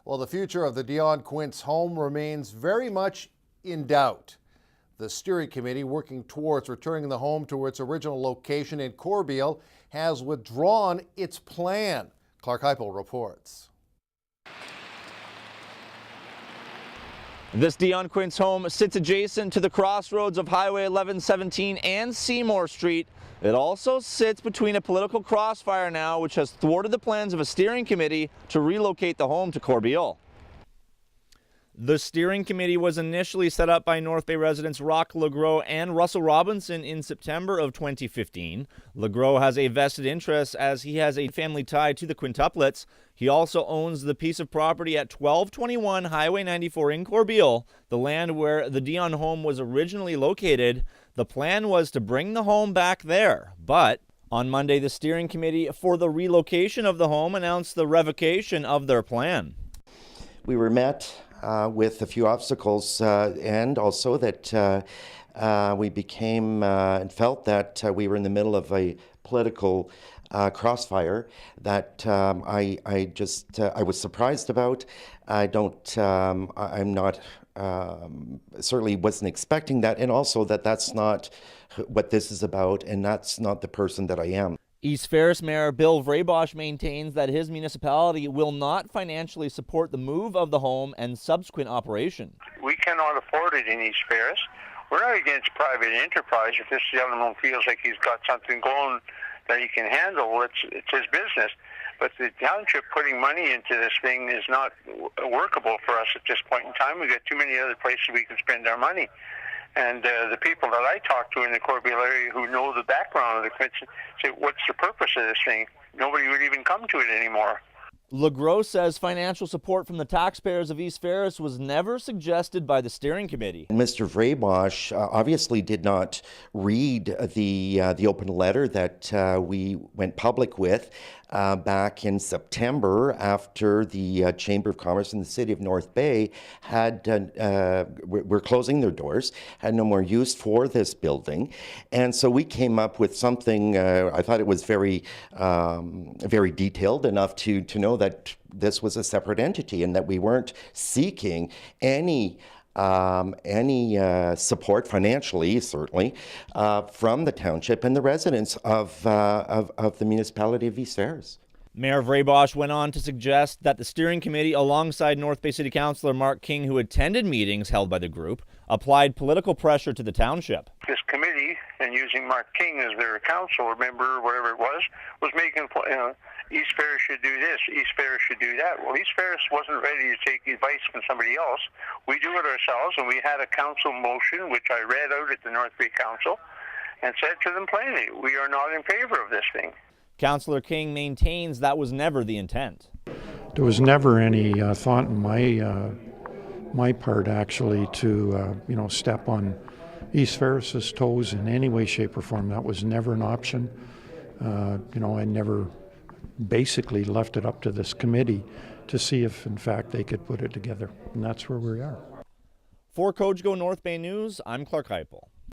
Well, the future of the Dion Quince home remains very much in doubt. The steering committee working towards returning the home to its original location in Corbeil has withdrawn its plan. Clark Heipel reports. This Dion Quince home sits adjacent to the crossroads of Highway 1117 and Seymour Street. It also sits between a political crossfire now, which has thwarted the plans of a steering committee to relocate the home to Corbeil. The steering committee was initially set up by North Bay residents Roch Legros and Russell Robinson in September of 2015. Legros has a vested interest as he has a family tie to the quintuplets. He also owns the piece of property at 1221 Highway 94 in Corbeil, the land where the Dion home was originally located. The plan was to bring the home back there, but on Monday, the steering committee for the relocation of the home announced the revocation of their plan. We were met with a few obstacles and also that we became and felt that we were in the middle of a political crossfire that I was surprised about. I'm not certainly wasn't expecting that, and also that's not what this is about, and that's not the person that I am. East Ferris Mayor Bill Vraybosch maintains that his municipality will not financially support the move of the home and subsequent operation. We cannot afford it in East Ferris. We're not against private enterprise. If this gentleman feels like he's got something going that he can handle, it's his business. But the township putting money into this thing is not workable for us at this point in time. We've got too many other places we can spend our money. And the people that I talk to in the Corbeil area who know the background of the Quince say, what's the purpose of this thing? Nobody would even come to it anymore. Legros says financial support from the taxpayers of East Ferris was never suggested by the steering committee. Mr. Vraybosch obviously did not read the open letter that we went public with back in September after the Chamber of Commerce in the City of North Bay were closing their doors, had no more use for this building. And so we came up with something, I thought it was very detailed enough to know that this was a separate entity and that we weren't seeking any support financially, certainly, from the township and the residents of the municipality of East Ferris. Mayor Vraybosch went on to suggest that the steering committee, alongside North Bay City Councillor Mark King, who attended meetings held by the group, applied political pressure to the township. This committee, and using Mark King as their council member, whatever it was making, East Ferris should do this, East Ferris should do that. Well, East Ferris wasn't ready to take advice from somebody else. We do it ourselves, and we had a council motion, which I read out at the North Bay Council, and said to them plainly, we are not in favor of this thing. Councillor King maintains that was never the intent. There was never any thought in my part, actually, to step on East Ferris's toes in any way, shape, or form. That was never an option. I never basically left it up to this committee to see if, in fact, they could put it together. And that's where we are. For Cogeco North Bay News, I'm Clark Heipel.